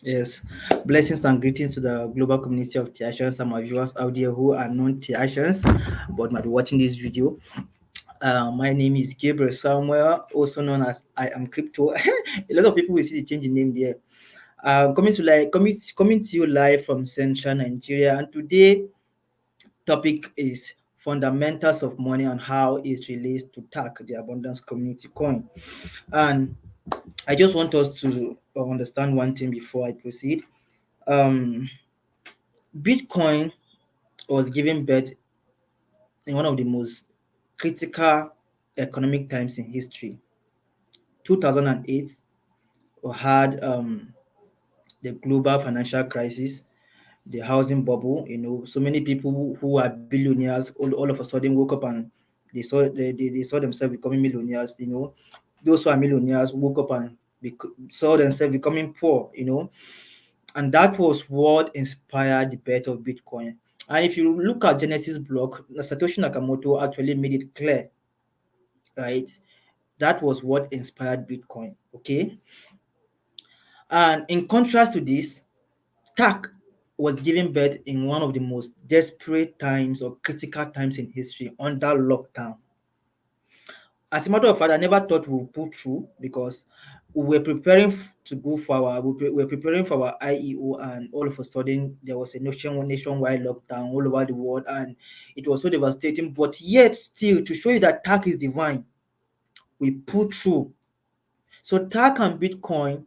Yes, blessings and greetings to the global community of Theations and my viewers out there who are non-Theations but might be watching this video. My name is Gabriel Samuel, also known as I Am Crypto. A lot of people will see the change in name there. Coming to you live from Central Nigeria, and today topic is fundamentals of money and how it relates to TAC, the Abundance Community Coin. And I just want us to understand one thing before I proceed. Um, Bitcoin was given birth in one of the most critical economic times in history. 2008 we had the global financial crisis, the housing bubble. So many people who are billionaires all of a sudden woke up and they saw themselves becoming millionaires. Those who are millionaires woke up and saw themselves becoming poor. And that was what inspired the birth of Bitcoin. And if you look at Genesis block, Satoshi Nakamoto actually made it clear, right? That was what inspired Bitcoin. Okay. And in contrast to this, TAC was given birth in one of the most desperate times or critical times in history under lockdown. As a matter of fact, I never thought we would pull through because we were preparing to go for we were preparing for our IEO, and all of a sudden there was a nationwide lockdown all over the world, and it was so devastating. But yet, still, to show you that TAC is divine, we pulled through. So TAC and Bitcoin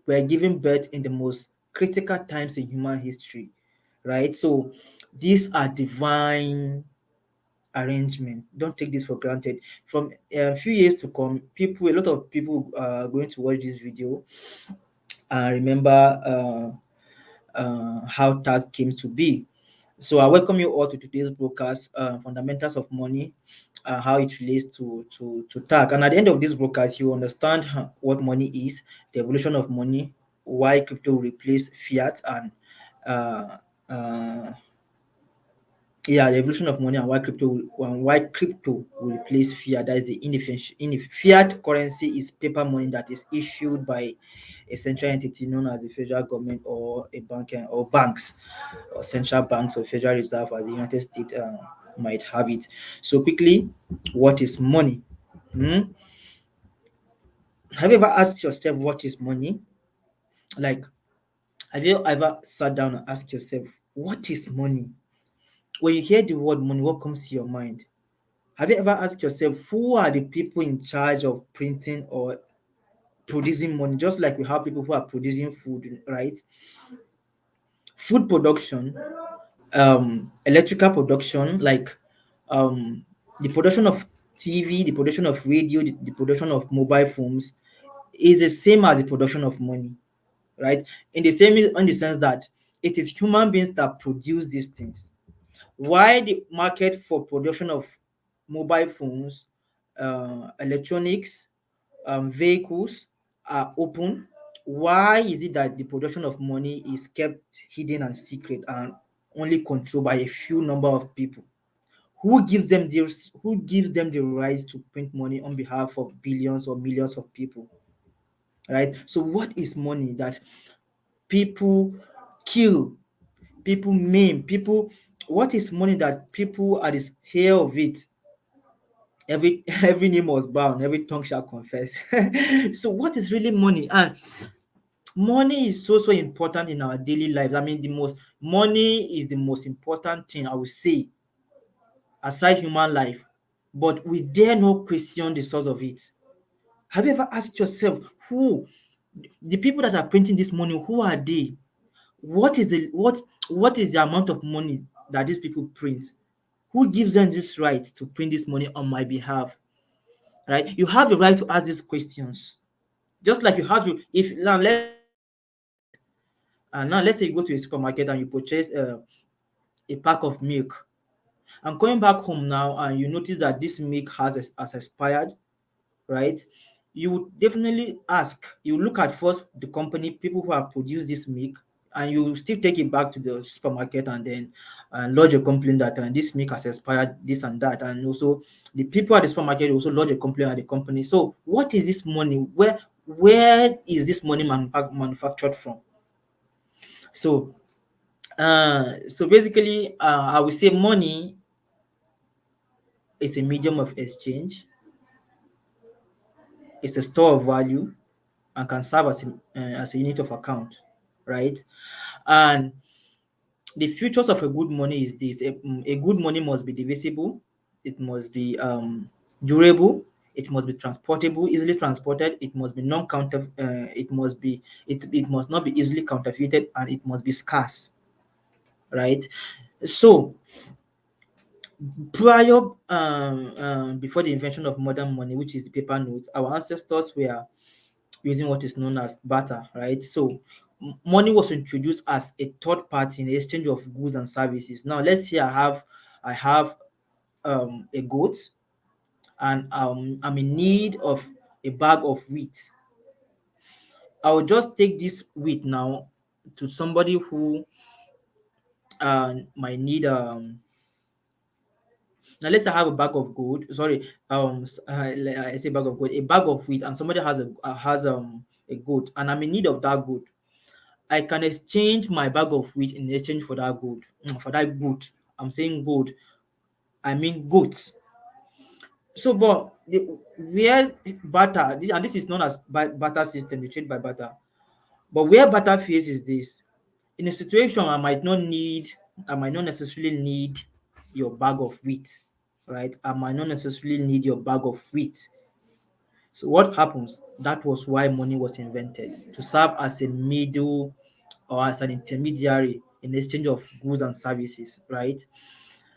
were given birth in the most critical times in human history, right? So these are divine arrangement. Don't take this for granted. From a few years to come, a lot of people are going to watch this video and remember how TAG came to be. So I welcome you all to today's broadcast, Fundamentals of Money, how it relates to TAG. And at the end of this broadcast, you understand what money is, the evolution of money, why crypto will replace fiat, and uh, uh, the evolution of money, and why crypto will replace fiat. That is the fiat currency is paper money that is issued by a central entity known as the federal government or a bank or banks or central banks or Federal Reserve as the United States might have it. So quickly, what is money? Hmm? Have you ever asked yourself what is money? Like, have you ever sat down and asked yourself what is money? When you hear the word money, what comes to your mind? Have you ever asked yourself who are the people in charge of printing or producing money? Just like we have people who are producing food, right? Food production, electrical production, like um, the production of TV, the production of radio, the production of mobile phones is the same as the production of money, right? In the sense that it is human beings that produce these things. Why the market for production of mobile phones, electronics, vehicles are open? Why is it that the production of money is kept hidden and secret and only controlled by a few number of people? Who gives them the right to print money on behalf of billions or millions of people? Right? So what is money that people kill, people maim, people? What is money that people are this hair of it? Every every name was bound, every tongue shall confess. So what is really money? And money is so important in our daily lives. I mean, the most money is the most important thing, I would say, aside human life. But we dare not question the source of it. Have you ever asked yourself who the people that are printing this money, who are they? What is the amount of money that these people print? Who gives them this right to print this money on my behalf? Right? You have the right to ask these questions. Just like you have to, if now let's say you go to a supermarket, and now let's say you go to a supermarket and you purchase a pack of milk, and going back home now and you notice that this milk has expired, right? You would definitely ask, you look at first the company, people who have produced this milk, and you still take it back to the supermarket and then lodge a complaint that this milk has expired, this and that. And also the people at the supermarket also lodge a complaint at the company. So what is this money? Where is this money manufactured from? So so basically, I would say money is a medium of exchange, it's a store of value, and can serve as a unit of account, right? And the features of a good money is this: a good money must be divisible, it must be durable, it must be transportable, easily transported, it must be non-counter, it must not be easily counterfeited, and it must be scarce, right? So prior before the invention of modern money, which is the paper note, our ancestors were using what is known as barter, right? So money was introduced as a third party in the exchange of goods and services. Now let's say I have a goat, and I'm in need of a bag of wheat. I will just take this wheat now to somebody who might need now let's say I have a bag of gold. Sorry, I say bag of gold, a bag of wheat, and somebody has a goat, and I'm in need of that gold. I can exchange my bag of wheat in exchange for that gold, for that goat. I'm saying gold, I mean goat. So, but where barter, and this is known as barter system, you trade by barter. But where barter fails is this: in a situation I might not necessarily need your bag of wheat, right? I might not necessarily need your bag of wheat. So what happens? That was why money was invented, to serve as a middle or as an intermediary in exchange of goods and services, right?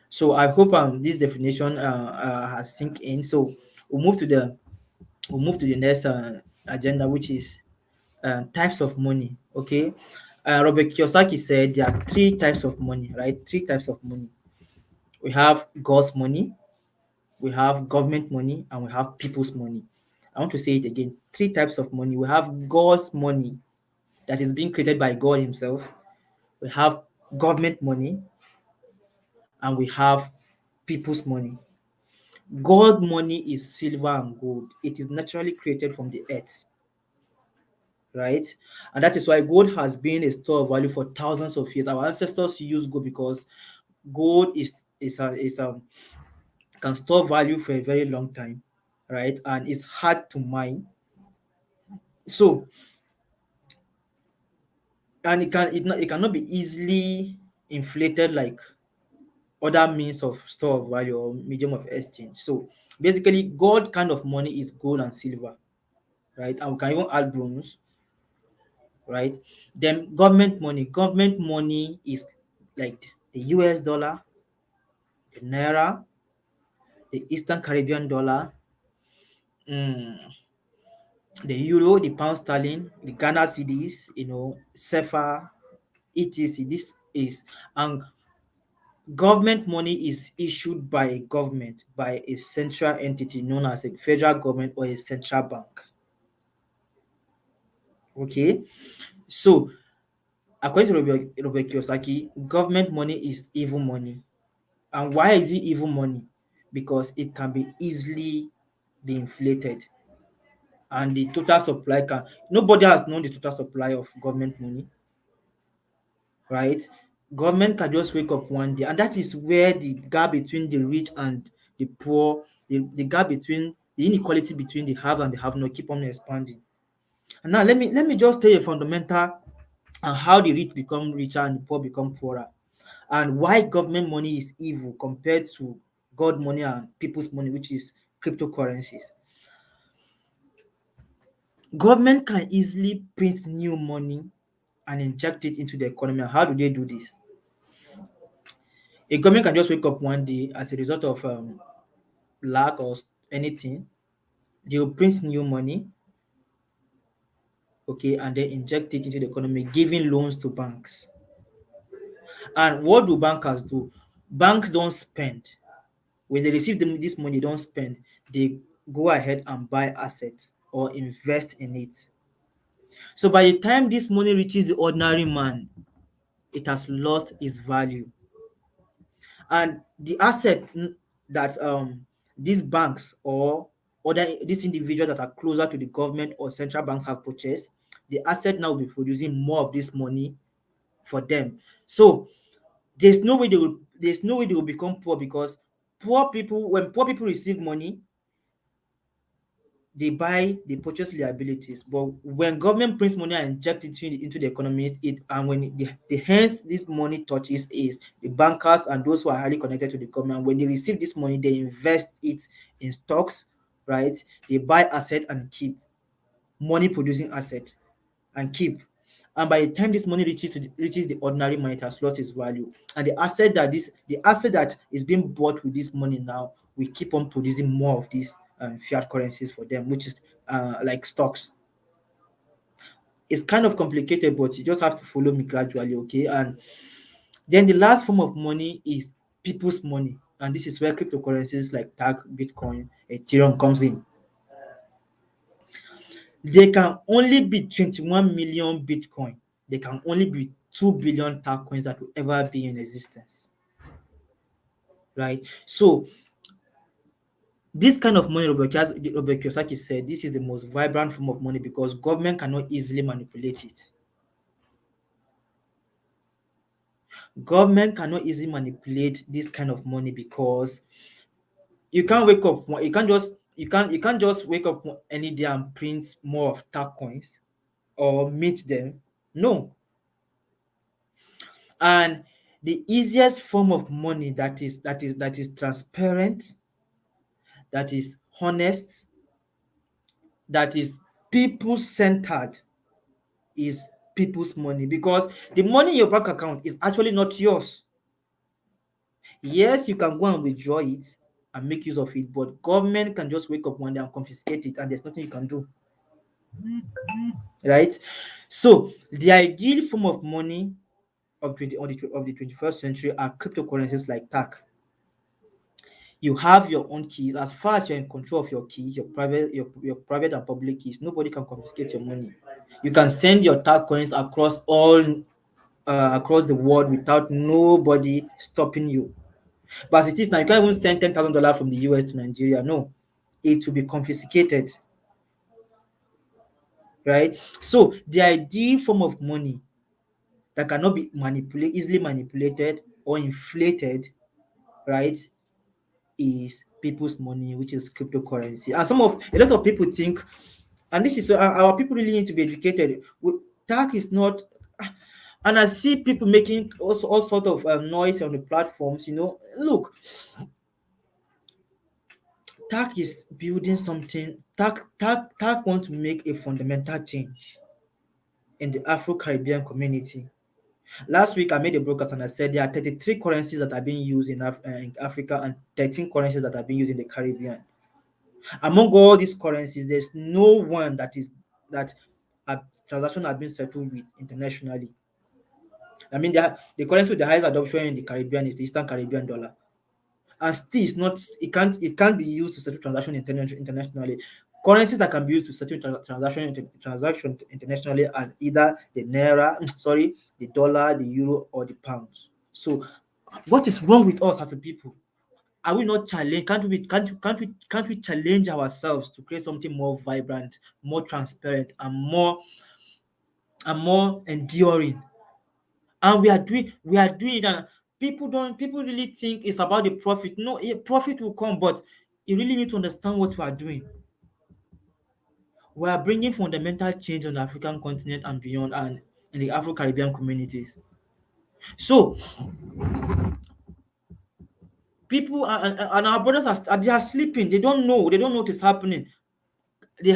So I hope this definition has sink in. So we'll move to the we'll move to the next agenda, which is types of money. Okay, Robert Kiyosaki said there are three types of money, right? Three types of money. We have God's money, we have government money, and we have people's money. I want to say it again: three types of money. We have God's money that is being created by God Himself. We have government money, and we have people's money. God money is silver and gold. It is naturally created from the earth, right? And that is why gold has been a store of value for thousands of years. Our ancestors used gold because gold is can store value for a very long time, right? And it's hard to mine. So, and it cannot be easily inflated like other means of store of value or medium of exchange. So basically, gold kind of money is gold and silver, right? And we can even add bronze, right? Then government money is like the US dollar, the naira, the Eastern Caribbean dollar, mm, the euro, the pound sterling, the Ghana cedis, CFA, etc. This is and government money is issued by a government, by a central entity known as a federal government or a central bank. Okay, so according to Robert Kiyosaki, government money is evil money. And why is it evil money? Because it can be easily be inflated, and the total supply can nobody has known the total supply of government money, right? Government can just wake up one day, and that is where the gap between the rich and the poor, the gap between the inequality between the have and the have not keep on expanding. And now let me just tell you a fundamental and how the rich become richer and the poor become poorer, and why government money is evil compared to God money and people's money, which is cryptocurrencies. Government can easily print new money and inject it into the economy. And how do they do this? A government can just wake up one day as a result of lack or anything. They will print new money, okay, and then inject it into the economy, giving loans to banks. And what do bankers do? Banks don't spend. When they receive this money, they don't spend. They go ahead and buy assets or invest in it. So by the time this money reaches the ordinary man, it has lost its value. And the asset that these banks or other these individuals that are closer to the government or central banks have purchased, the asset now will be producing more of this money for them. So there's no way they will become poor, because when poor people receive money, they purchase liabilities. But when government prints money and inject it into the economy, the hands this money touches is the bankers and those who are highly connected to the government. When they receive this money, they invest it in stocks, right? They buy asset and keep money producing asset and keep. And by the time this money reaches the ordinary man, it has lost its value. And the asset that is being bought with this money now, we keep on producing more of these fiat currencies for them, which is like stocks. It's kind of complicated, but you just have to follow me gradually, okay? And then the last form of money is people's money, and this is where cryptocurrencies like tag, Bitcoin, Ethereum comes in. There can only be 21 million Bitcoin. There can only be 2 billion tag coins that will ever be in existence, right? So this kind of money, Robert Kiyosaki said, this is the most vibrant form of money because government cannot easily manipulate it. Government cannot easily manipulate this kind of money because you can't wake up, you can't just wake up any day and print more of tag coins or mint them. No. And the easiest form of money that is transparent, that is honest, that is people centered, is people's money, because the money in your bank account is actually not yours. Yes, you can go and withdraw it and make use of it, but government can just wake up one day and confiscate it, and there's nothing you can do, right? So the ideal form of money of the 21st century are cryptocurrencies like TAC. You have your own keys. As far as you're in control of your keys, your private and public keys, nobody can confiscate your money. You can send your tag coins across the world without nobody stopping you. But as it is now, you can't even send $10,000 from the US to Nigeria. No, it will be confiscated, right? So the ideal form of money that cannot be easily manipulated or inflated, right, is people's money, which is cryptocurrency. And a lot of people think, and this is our people really need to be educated. Tag is not, and I see people making all sort of noise on the platforms. Look, tag is building something. Tag wants to make a fundamental change in the Afro-Caribbean community. Last week, I made a broadcast and I said there are 33 currencies that are being used in Africa and 13 currencies that are being used in the Caribbean. Among all these currencies, there's no one that transactions have been settled with internationally. I mean, the currency with the highest adoption in the Caribbean is the Eastern Caribbean dollar, and still, it can't be used to settle transaction internationally. Currencies that can be used to settle transaction internationally are either the naira, sorry, the dollar, the euro, or the pounds. So, what is wrong with us as a people? Are we not challenge? Can't we challenge ourselves to create something more vibrant, more transparent, and more enduring? And we are doing it, and people really think it's about the profit. No, profit will come, but you really need to understand what we are doing. We are bringing fundamental change on the African continent and beyond, and in the Afro-Caribbean communities. So people and our brothers they are sleeping. They don't know what is happening. The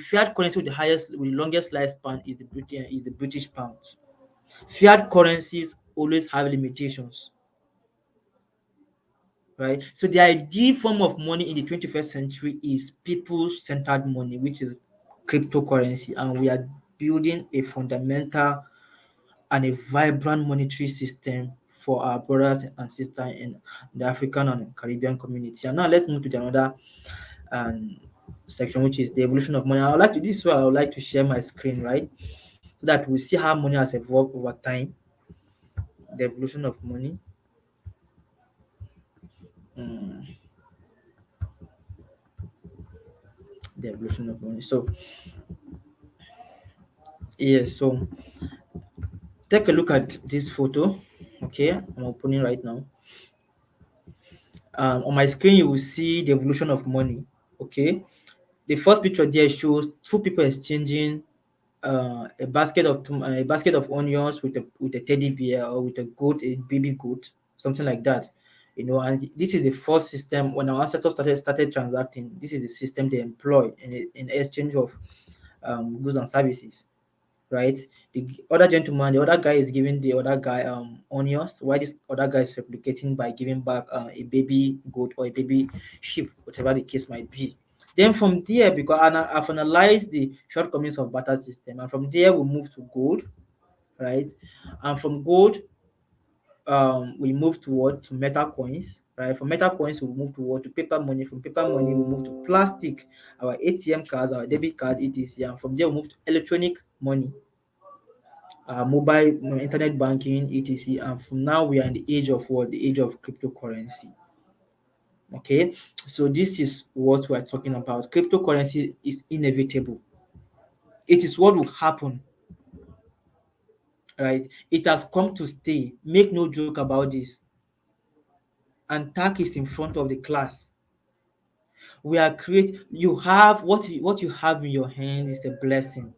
fiat currency with the longest lifespan is the British pound. Fiat currencies always have limitations, right? So the ideal form of money in the 21st century is people-centered money, which is cryptocurrency, and we are building a fundamental and a vibrant monetary system for our brothers and sisters in the African and Caribbean community. And now let's move to the another um, section, which is the evolution of money. This is where I would like to share my screen, right? So that we see how money has evolved over time, the evolution of money. Mm, the evolution of money. So Yes, so take a look at this photo. Okay, I'm opening right now. On my screen, you will see the evolution of money. Okay, the first picture there shows two people exchanging a basket of onions with a teddy bear or with a goat, a baby goat, something like that. And this is the first system when our ancestors started transacting. This is the system they employ in exchange of goods and services, right? The other guy is giving the other guy onions, while this other guy is replicating by giving back a baby goat or a baby sheep, whatever the case might be. Then from there, because I've analyzed the shortcomings of barter system, and from there we move to gold, right? And from gold, we move toward to metal coins, right? From metal coins, we move toward to paper money. From paper money, we move to plastic, our ATM cards, our debit card, etc. And from there, we move to electronic money, mobile, internet banking, etc. And from now, we are in the age of what? The age of cryptocurrency. Okay, so this is what we're talking about. Cryptocurrency is inevitable. It is what will happen, right? It has come to stay. Make no joke about this. And TAC is in front of the class. We are create. You have what you have in your hand is a blessing.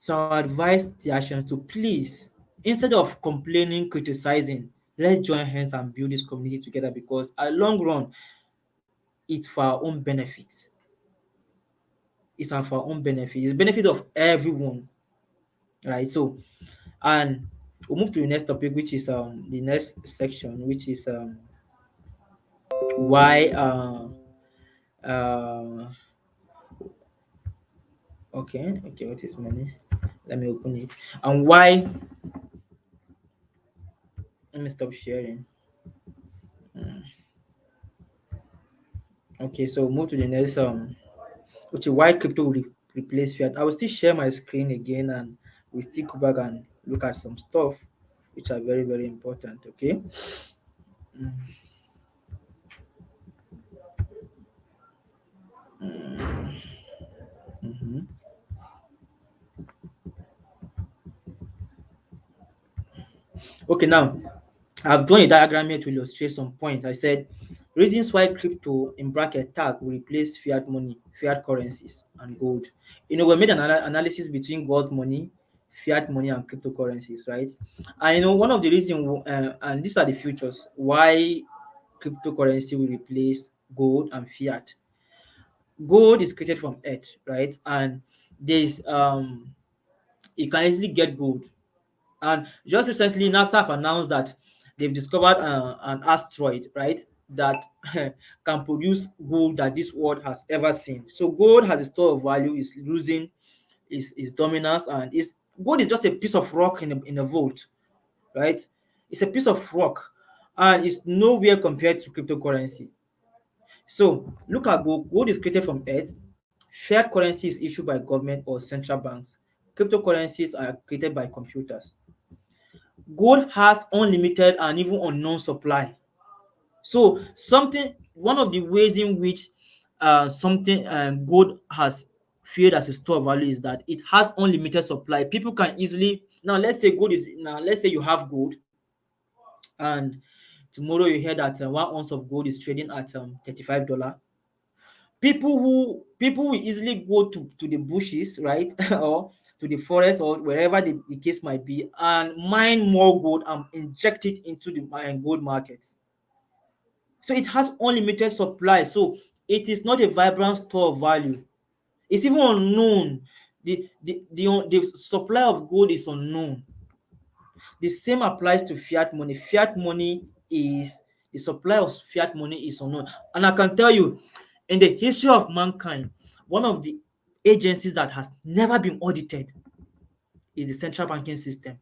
So I advise the actions to please, instead of complaining, criticizing, let's join hands and build this community together, because at long run, it's for our own benefit. It's for our own benefit. It's benefit of everyone, right? So, and we'll move to the next topic, which is the next section, which is why uh okay, what is money? Let me open it. And why, let me stop sharing. Mm, okay, so move to the next which is why crypto will replace fiat. I will still share my screen again, and we still go back and look at some stuff which are very, very important. Okay. Mm, mhm. Okay, now I've drawn a diagram here to illustrate some point. I said reasons why crypto in bracket tag will replace fiat money, fiat currencies, and gold. We made an analysis between gold money, fiat money, and cryptocurrencies, right? And one of the reasons, and these are the futures why cryptocurrency will replace gold and fiat. Gold is created from earth, right? And there's you can easily get gold. And just recently, NASA have announced that they've discovered an asteroid, right, that can produce gold that this world has ever seen. So gold has a store of value, is losing its dominance, and is gold is just a piece of rock in a vault, right? It's a piece of rock, and it's nowhere compared to cryptocurrency. So look at gold. Gold is created from earth. Fiat currency is issued by government or central banks. Cryptocurrencies are created by computers. Gold has unlimited and even unknown supply. So one of the ways in which something gold has failed as a store of value is that it has unlimited supply. People can easily, now let's say you have gold, and tomorrow you hear that 1 ounce of gold is trading at $35. People will easily go to the bushes, right, or to the forest, or wherever the case might be, and mine more gold and inject it into the gold market. So it has unlimited supply. So it is not a vibrant store of value. It's even unknown. The supply of gold is unknown. The same applies to fiat money. The supply of fiat money is unknown. And I can tell you, in the history of mankind, one of the agencies that has never been audited is the central banking system.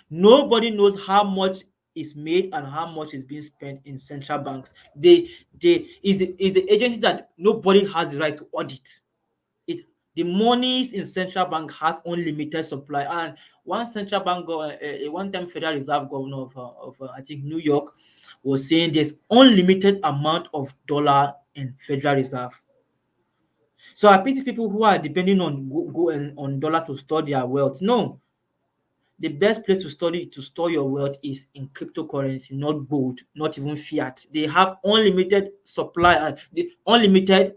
Nobody knows how much is made and how much is being spent in central banks. They is the agency that nobody has the right to audit. It The monies in central bank has unlimited supply. And one central bank a one-time Federal Reserve governor of I think New York was saying there's unlimited amount of dollar in Federal Reserve. So I pity people who are depending on on dollar to store their wealth. No, the best place to store your wealth is in cryptocurrency, not gold, not even fiat. They have unlimited supply, and the unlimited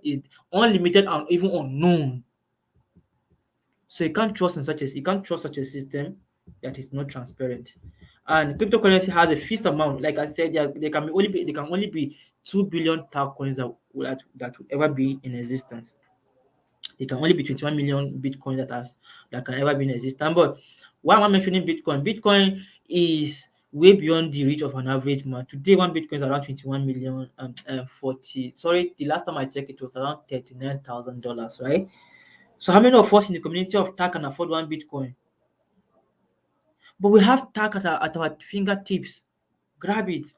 and even unknown. So you can't trust such a system that is not transparent. And cryptocurrency has a fixed amount. Like I said, there can only be 2 billion TAC coins that will ever be in existence. There can only be 21 million Bitcoin that can ever be in existence. But why am I mentioning Bitcoin? Bitcoin is way beyond the reach of an average man. Today, one Bitcoin is around 21 million and 40. Sorry, the last time I checked, it was around $39,000, right? So how many of us in the community of TAC can afford one Bitcoin? But we have TAC at our fingertips. Grab it.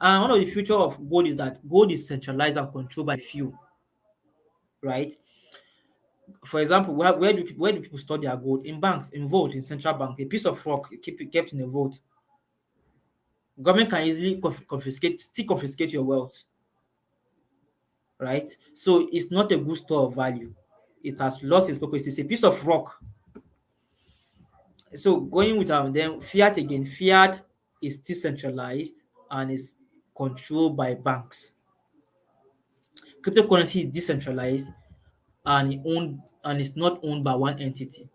And one of the future of gold is that gold is centralized and controlled by few, right? For example, where do people store their gold? In banks, in vault, in central bank. A piece of rock kept in a vault. Government can easily confiscate your wealth, right? So it's not a good store of value. It has lost its purpose. It's a piece of rock. So going with then fiat again. Fiat is decentralized and is controlled by banks. Cryptocurrency is decentralized and it's not owned by one entity,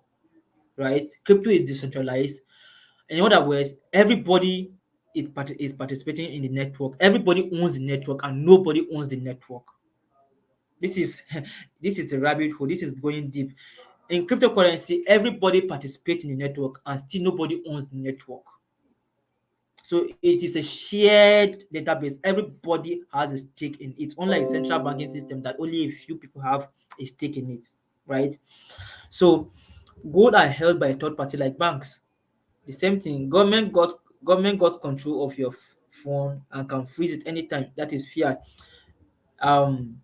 right? Crypto is decentralized. In other words, everybody is participating in the network. Everybody owns the network, and nobody owns the network. This is this is a rabbit hole. This is going deep. In cryptocurrency, everybody participates in the network, and still nobody owns the network. So it is a shared database. Everybody has a stake in it. Unlike a central banking system that only a few people have a stake in it, right? So gold are held by a third party like banks. The same thing. Government got control of your phone and can freeze it anytime. That is fiat. Um,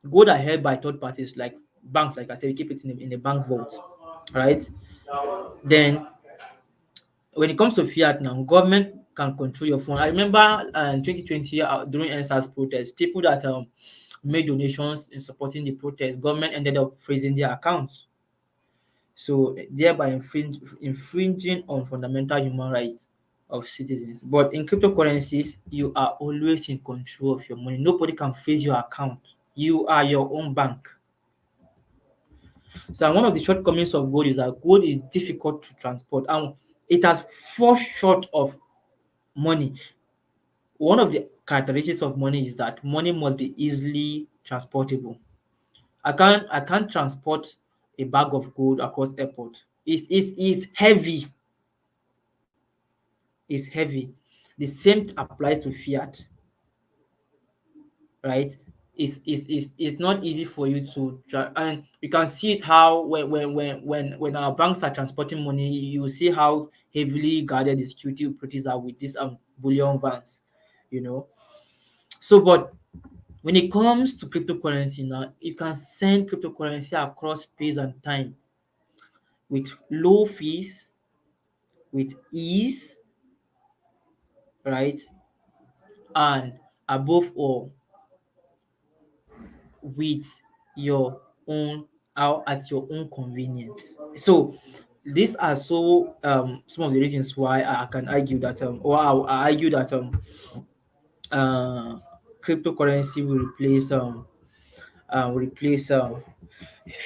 Gold are held by third parties like banks. Like I said, you keep it in a bank vault, right? Then when it comes to fiat now, government can control your phone. I remember in 2020 during NSAS protests, people that made donations in supporting the protest, government ended up freezing their accounts. So thereby infringing on fundamental human rights of citizens. But in cryptocurrencies, you are always in control of your money. Nobody can freeze your account. You are your own bank. So one of the shortcomings of gold is that gold is difficult to transport and it has falls short of money. One of the characteristics of money is that money must be easily transportable. I can't transport a bag of gold across airport. It's heavy. It's heavy. The same applies to fiat, right? It's not easy for you to and you can see it how when our banks are transporting money, you see how heavily guarded the security operatives are with these bullion vans, you know. So but when it comes to cryptocurrency now, you can send cryptocurrency across space and time with low fees, with ease, right? And above all, with your own how at your own convenience. So these are some of the reasons why I can argue that I argue that uh cryptocurrency will replace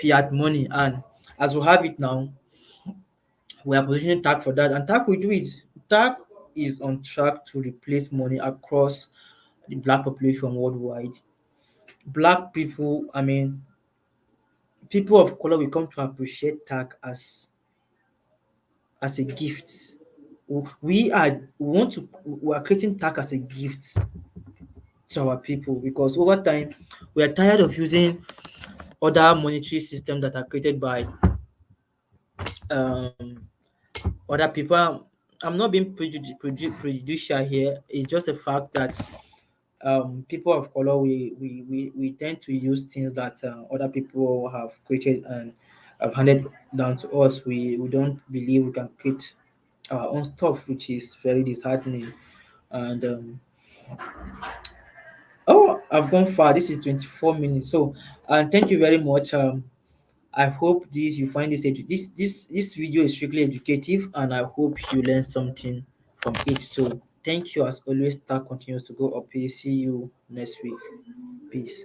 fiat money. And as we have it now, we are positioning TAC for that, and TAC will do it. TAC is on track to replace money across the black population worldwide. Black people, I mean, people of color will come to appreciate TAC as a gift. We are creating TAC as a gift to our people because over time we are tired of using other monetary systems that are created by um, other people. I'm not being prejudicial here. It's just a fact that people of color we tend to use things that other people have created and have handed down to us. We don't believe we can create our own stuff, which is very disheartening. And I've gone far. This is 24 minutes. So, and thank you very much. I hope this you find this video is strictly educative, and I hope you learn something from it. So, thank you as always. Star continues to go up. See you next week. Peace.